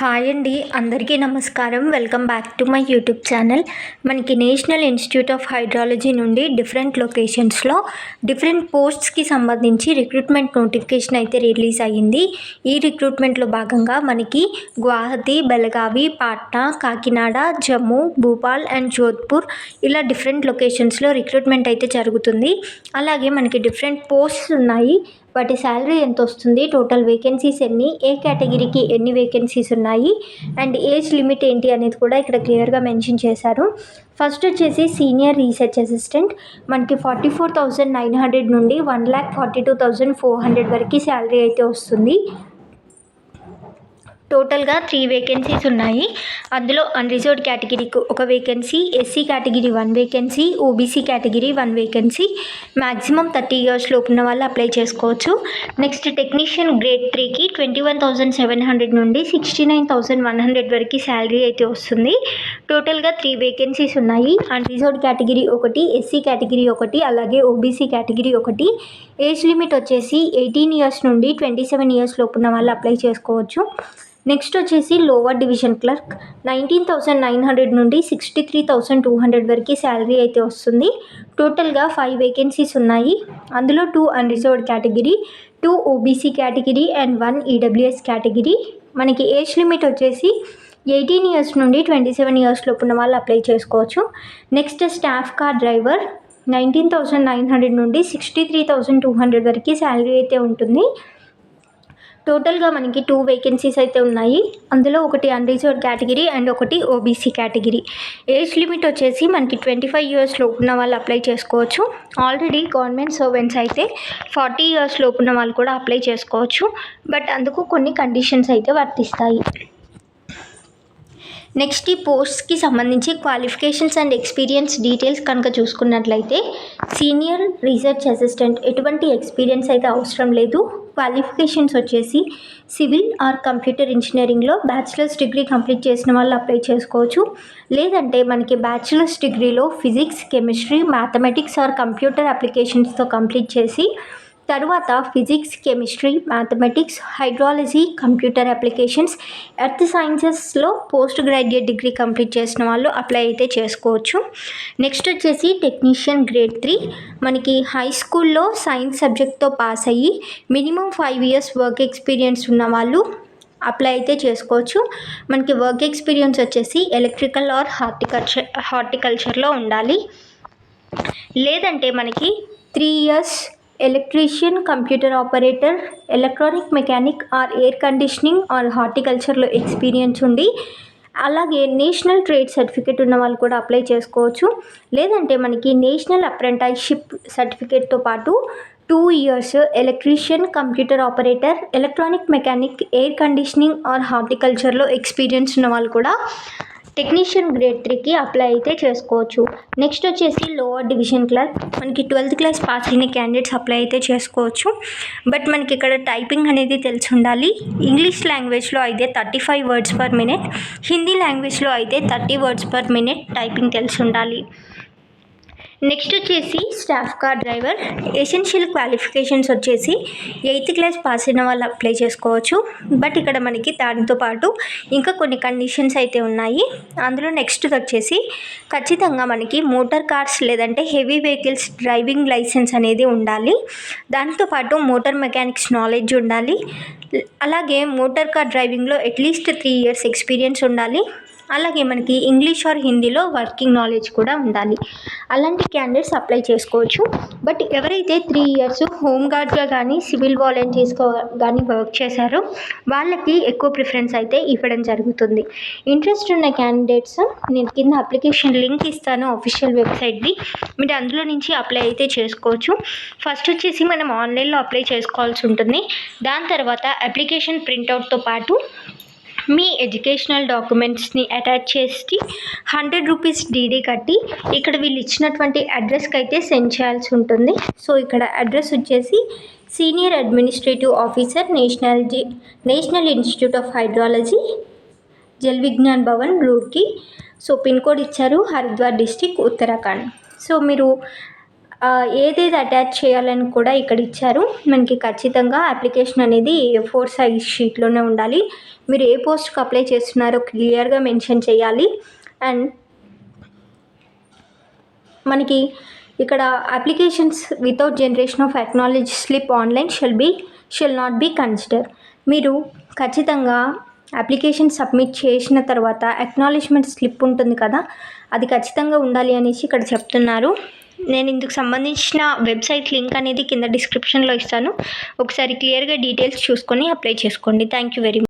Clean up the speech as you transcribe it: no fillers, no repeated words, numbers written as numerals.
Hi అండి, అందరికీ నమస్కారం. Welcome back to my YouTube channel. మనకి నేషనల్ ఇన్స్టిట్యూట్ ఆఫ్ హైడ్రాలజీ నుండి డిఫరెంట్ లొకేషన్స్లో డిఫరెంట్ పోస్ట్స్కి సంబంధించి రిక్రూట్మెంట్ నోటిఫికేషన్ అయితే రిలీజ్ అయ్యింది. ఈ రిక్రూట్మెంట్లో భాగంగా మనకి గువాహతి, బెళగావి, పాట్నా, కాకినాడ, జమ్మూ, భూపాల్ అండ్ జోధ్పూర్ ఇలా డిఫరెంట్ లొకేషన్స్లో రిక్రూట్మెంట్ అయితే జరుగుతుంది. అలాగే మనకి డిఫరెంట్ పోస్ట్స్ ఉన్నాయి. వాటి శాలరీ ఎంత వస్తుంది, టోటల్ వేకెన్సీస్ ఎన్ని, ఏ కేటగిరీకి ఎన్ని వేకెన్సీస్ ఉన్నాయి అండ్ ఏజ్ లిమిట్ ఏంటి అనేది కూడా ఇక్కడ క్లియర్గా మెన్షన్ చేశారు. ఫస్ట్ వచ్చేసి సీనియర్ రీసెర్చ్ అసిస్టెంట్ మనకి 44,900 నుండి 1,42,400 వరకు శాలరీ అయితే వస్తుంది. టోటల్గా 3 వేకెన్సీస్ ఉన్నాయి. అందులో అన్రిజర్వ్డ్ కేటగిరీకి ఒక vacancy, SC category 1 vacancy, OBC category 1 vacancy. Maximum 30 years లోపు ఉన్న వాళ్ళు అప్లై చేసుకోవచ్చు. నెక్స్ట్ టెక్నీషియన్ గ్రేడ్ 3కి 21,700 నుండి 69,100 వరకు శాలరీ అయితే వస్తుంది. టోటల్గా 3 వేకెన్సీస్ ఉన్నాయి. అన్రిజర్వ్డ్ కేటగిరీ ఒకటి, ఎస్సీ కేటగిరీ ఒకటి, అలాగే ఓబీసీ కేటగిరీ ఒకటి. ఏజ్ లిమిట్ వచ్చేసి 18 ఇయర్స్ నుండి 27 ఇయర్స్ లోపు ఉన్న వాళ్ళు అప్లై చేసుకోవచ్చు. నెక్స్ట్ వచ్చేసి లోవర్ డివిజన్ క్లర్క్ 19,900 నుండి 63,200 వరకు శాలరీ అయితే వస్తుంది. టోటల్గా 5 వేకెన్సీస్ ఉన్నాయి. అందులో 2 unreserved category, 2 OBC category and 1 EWS category. మనకి ఏజ్ లిమిట్ వచ్చేసి 18 ఇయర్స్ నుండి 27 ఇయర్స్ లోపు ఉన్న వాళ్ళు అప్లై చేసుకోవచ్చు. నెక్స్ట్ స్టాఫ్ కార్ డ్రైవర్ 19,900 నుండి 63,200 వరకు శాలరీ అయితే ఉంటుంది. టోటల్గా మనకి 2 వేకెన్సీస్ అయితే ఉన్నాయి. అందులో ఒకటి అన్రిజర్వ్డ్ కేటగిరీ అండ్ ఒకటి ఓబీసీ కేటగిరీ. ఏజ్ లిమిట్ వచ్చేసి మనకి 25 ఇయర్స్ లోపు ఉన్న వాళ్ళు అప్లై చేసుకోవచ్చు. ఆల్రెడీ గవర్నమెంట్ సర్వెంట్స్ అయితే 40 ఇయర్స్ లోపు ఉన్న వాళ్ళు కూడా అప్లై చేసుకోవచ్చు. బట్ అందుకు కొన్ని కండిషన్స్ అయితే వర్తిస్తాయి. నెక్స్ట్ ఈ పోస్ట్స్కి సంబంధించి క్వాలిఫికేషన్స్ అండ్ ఎక్స్పీరియన్స్ డీటెయిల్స్ కనుక చూసుకున్నట్లయితే సీనియర్ రీసెర్చ్ అసిస్టెంట్ ఎటువంటి ఎక్స్పీరియన్స్ అయితే అవసరం లేదు. క్వాలిఫికేషన్స్ వచ్చేసి సివిల్ ఆర్ కంప్యూటర్ ఇంజనీరింగ్లో బ్యాచిలర్స్ డిగ్రీ కంప్లీట్ చేసిన వాళ్ళు అప్లై చేసుకోవచ్చు. లేదంటే మనకి బ్యాచిలర్స్ డిగ్రీలో physics, chemistry, mathematics or computer అప్లికేషన్స్తో కంప్లీట్ చేసి తర్వాత physics, chemistry, mathematics, hydrology, computer applications, earth సైన్సెస్లో పోస్ట్ గ్రాడ్యుయేట్ డిగ్రీ కంప్లీట్ చేసిన వాళ్ళు అప్లై అయితే చేసుకోవచ్చు. నెక్స్ట్ వచ్చేసి టెక్నీషియన్ గ్రేడ్ 3 మనకి హై స్కూల్లో సైన్స్ సబ్జెక్ట్తో పాస్ అయ్యి మినిమం 5 ఇయర్స్ వర్క్ ఎక్స్పీరియన్స్ ఉన్న వాళ్ళు అప్లై అయితే చేసుకోవచ్చు. మనకి వర్క్ ఎక్స్పీరియన్స్ వచ్చేసి ఎలక్ట్రికల్ ఆర్ హార్టికల్చర్లో ఉండాలి. లేదంటే మనకి 3 years electrician, computer operator, electronic mechanic or air conditioning or హార్టికల్చర్లో ఎక్స్పీరియన్స్ ఉండి అలాగే నేషనల్ ట్రేడ్ సర్టిఫికేట్ ఉన్న వాళ్ళు కూడా అప్లై చేసుకోవచ్చు. లేదంటే మనకి నేషనల్ అప్రెంటిస్షిప్ సర్టిఫికేట్తో పాటు 2 years electrician, computer operator, electronic mechanic, air conditioning or హార్టికల్చర్లో ఎక్స్పీరియన్స్ ఉన్న వాళ్ళు కూడా టెక్నీషియన్ గ్రేడ్ 3కి అప్లై అయితే చేసుకోవచ్చు. నెక్స్ట్ వచ్చేసి లోవర్ డివిజన్ క్లర్క్ మనకి 12th క్లాస్ పాస్ అయిన క్యాండిడేట్స్ అప్లై అయితే చేసుకోవచ్చు. బట్ మనకి ఇక్కడ టైపింగ్ అనేది తెలిసి ఉండాలి. ఇంగ్లీష్ లాంగ్వేజ్లో అయితే 35 వర్డ్స్ పర్ మినిట్, హిందీ లాంగ్వేజ్లో అయితే 30 వర్డ్స్ పర్ మినిట్ టైపింగ్ తెలిసి ఉండాలి. నెక్స్ట్ వచ్చేసి staff car driver essential qualifications వచ్చేసి 8th క్లాస్ పాస్ అయిన వాళ్ళు అప్లై చేసుకోవచ్చు. బట్ ఇక్కడ మనకి దానితో పాటు ఇంకా కొన్ని కండిషన్స్ అయితే ఉన్నాయి. అందులో నెక్స్ట్ వచ్చేసి ఖచ్చితంగా మనకి మోటార్ కార్స్ లేదంటే హెవీ వెహికల్స్ డ్రైవింగ్ లైసెన్స్ అనేది ఉండాలి. దాంతోపాటు మోటార్ మెకానిక్స్ నాలెడ్జ్ ఉండాలి. అలాగే మోటార్ కార్ డ్రైవింగ్లో అట్లీస్ట్ 3 ఇయర్స్ ఎక్స్పీరియన్స్ ఉండాలి. అలాగే మనకి ఇంగ్లీష్ ఆర్ హిందీలో వర్కింగ్ నాలెడ్జ్ కూడా ఉండాలి. అలాంటి క్యాండిడేట్స్ అప్లై చేసుకోవచ్చు. బట్ ఎవరైతే 3 ఇయర్స్ హోమ్ గార్డ్గా కానీ సివిల్ వాలంటీర్స్గా కానీ వర్క్ చేశారో వాళ్ళకి ఎక్కువ ప్రిఫరెన్స్ అయితే ఇవ్వడం జరుగుతుంది. ఇంట్రెస్ట్ ఉన్న క్యాండిడేట్స్ నేను కింద అప్లికేషన్ లింక్ ఇస్తాను ఆఫీషియల్ వెబ్సైట్ది, మీరు అందులో నుంచి అప్లై అయితే చేసుకోవచ్చు. ఫస్ట్ వచ్చేసి మనం ఆన్లైన్లో అప్లై చేసుకోవాల్సి ఉంటుంది. దాని తర్వాత అప్లికేషన్ ప్రింట్అవుట్తో పాటు మీ ఎడ్యుకేషనల్ డాక్యుమెంట్స్ని అటాచ్ చేసి 100 రూపీస్ డీడీ కట్టి ఇక్కడ వీళ్ళు ఇచ్చినటువంటి అడ్రస్కి అయితే సెండ్ చేయాల్సి ఉంటుంది. సో ఇక్కడ అడ్రస్ వచ్చేసి senior administrative officer national institute of hydrology, Jal Vigyan Bhavan, Roorkee. So pin code ఇచ్చారు హరిద్వార్ డిస్టిక్, ఉత్తరాఖండ్. సో మీరు ఏదేది అటాచ్ చేయాలని కూడా ఇక్కడ ఇచ్చారు. మనకి ఖచ్చితంగా అప్లికేషన్ అనేది A4 సైజ్ షీట్లోనే ఉండాలి. మీరు ఏ పోస్ట్కి అప్లై చేస్తున్నారో క్లియర్గా మెన్షన్ చేయాలి. అండ్ మనకి ఇక్కడ applications without generation of acknowledge slip online shall not be consider. మీరు ఖచ్చితంగా అప్లికేషన్ సబ్మిట్ చేసిన తర్వాత అక్నాలెడ్జ్మెంట్ స్లిప్ ఉంటుంది కదా, అది ఖచ్చితంగా ఉండాలి అనేసి ఇక్కడ చెప్తున్నారు. నేను ఇందుకు సంబంధించిన వెబ్సైట్ లింక్ అనేది కింద డిస్క్రిప్షన్లో ఇస్తాను. ఒకసారి క్లియర్గా డీటెయిల్స్ చూసుకొని అప్లై చేసుకోండి. Thank you very much.